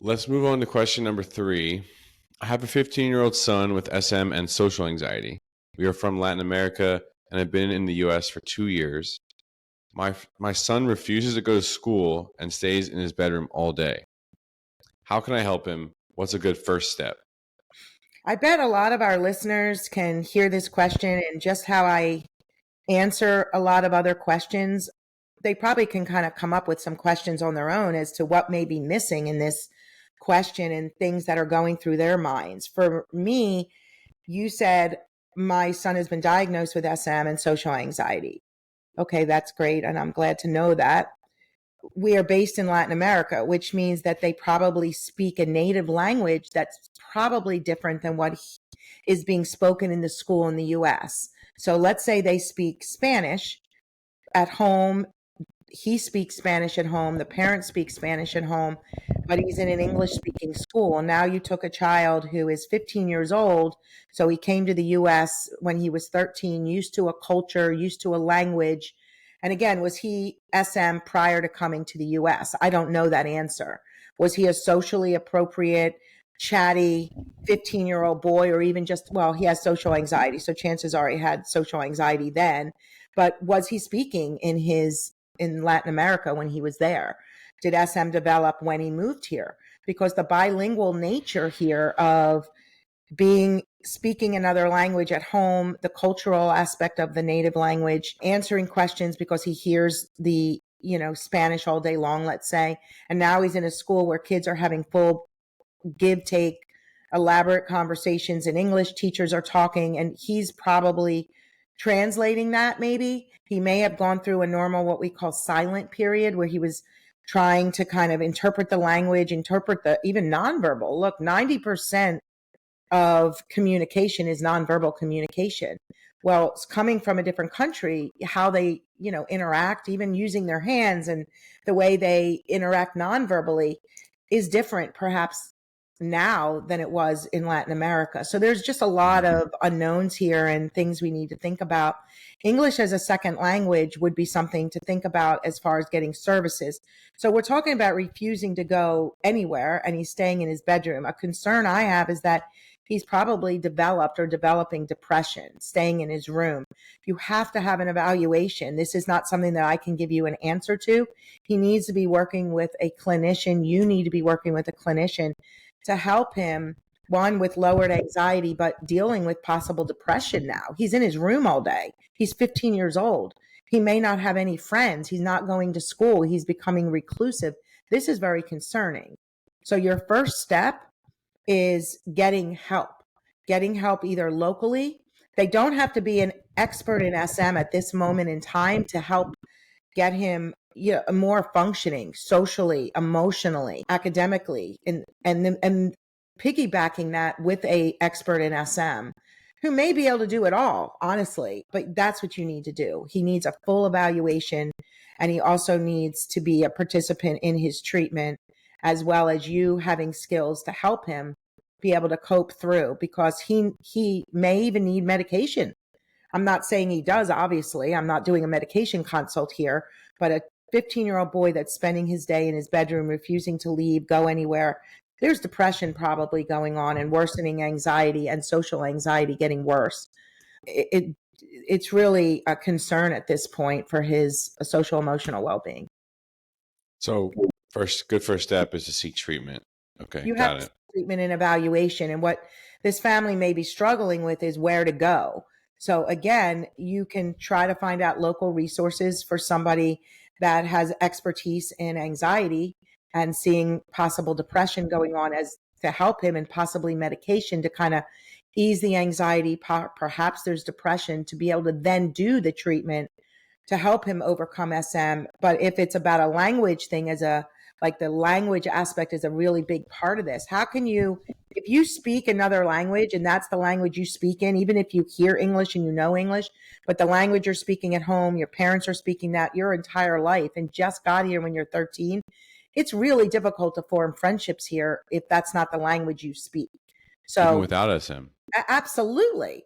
Let's move on to question number 3. I have a 15-year-old son with SM and social anxiety. We are from Latin America and have been in the US for 2 years. My son refuses to go to school and stays in his bedroom all day. How can I help him? What's a good first step? I bet a lot of our listeners can hear this question, and just how I answer a lot of other questions, they probably can kind of come up with some questions on their own as to what may be missing in this question and things that are going through their minds. For me, you said my son has been diagnosed with SM and social anxiety. Okay, that's great, and I'm glad to know that. We are based in Latin America, which means that they probably speak a native language that's probably different than what is being spoken in the school in the US. So let's say they speak Spanish at home. He speaks Spanish at home. The parents speak Spanish at home, but he's in an English speaking school. And now you took a child who is 15 years old. So he came to the US when he was 13, used to a culture, used to a language. And again, was he SM prior to coming to the US? I don't know that answer. Was he a socially appropriate, chatty 15-year-old boy, or even just, well, he has social anxiety. So chances are he had social anxiety then. But was he speaking in Latin America when he was there? Did SM develop when he moved here? Because the bilingual nature here of speaking another language at home, the cultural aspect of the native language, answering questions because he hears the, Spanish all day long, let's say. And now he's in a school where kids are having full give, take, elaborate conversations in English. Teachers are talking, and he's probably translating that. Maybe he may have gone through a normal, what we call silent period, where he was trying to kind of interpret the language, interpret the even nonverbal. Look, 90% of communication is nonverbal communication. Well, it's coming from a different country, how they, interact, even using their hands and the way they interact nonverbally is different perhaps now than it was in Latin America. So there's just a lot of unknowns here and things we need to think about. English as a second language would be something to think about as far as getting services. So we're talking about refusing to go anywhere and he's staying in his bedroom. A concern I have is that he's probably developed or developing depression, staying in his room. You have to have an evaluation. This is not something that I can give you an answer to. He needs to be working with a clinician. You need to be working with a clinician to help him, one, with lowered anxiety, but dealing with possible depression now. He's in his room all day. He's 15 years old. He may not have any friends. He's not going to school. He's becoming reclusive. This is very concerning. So your first step is getting help either locally. They don't have to be an expert in SM at this moment in time to help get him more functioning socially, emotionally, academically, and piggybacking that with a expert in SM who may be able to do it all, honestly, but that's what you need to do. He needs a full evaluation, and he also needs to be a participant in his treatment, as well as you having skills to help him be able to cope through, because he may even need medication. I'm not saying he does, obviously. I'm not doing a medication consult here, but a 15-year-old boy that's spending his day in his bedroom, refusing to leave, go anywhere, there's depression probably going on and worsening anxiety and social anxiety getting worse. It's really a concern at this point for his social emotional well-being. So good first step is to seek treatment. Okay, you got have it. Treatment and evaluation, and what this family may be struggling with is where to go. So again, you can try to find out local resources for somebody that has expertise in anxiety and seeing possible depression going on as to help him, and possibly medication to kind of ease the anxiety. Perhaps there's depression, to be able to then do the treatment to help him overcome SM. But if it's about a language thing, the language aspect is a really big part of this. How can you, if you speak another language and that's the language you speak in, even if you hear English and you know English, but the language you're speaking at home, your parents are speaking that your entire life and just got here when you're 13, it's really difficult to form friendships here if that's not the language you speak. So even without SM. Absolutely.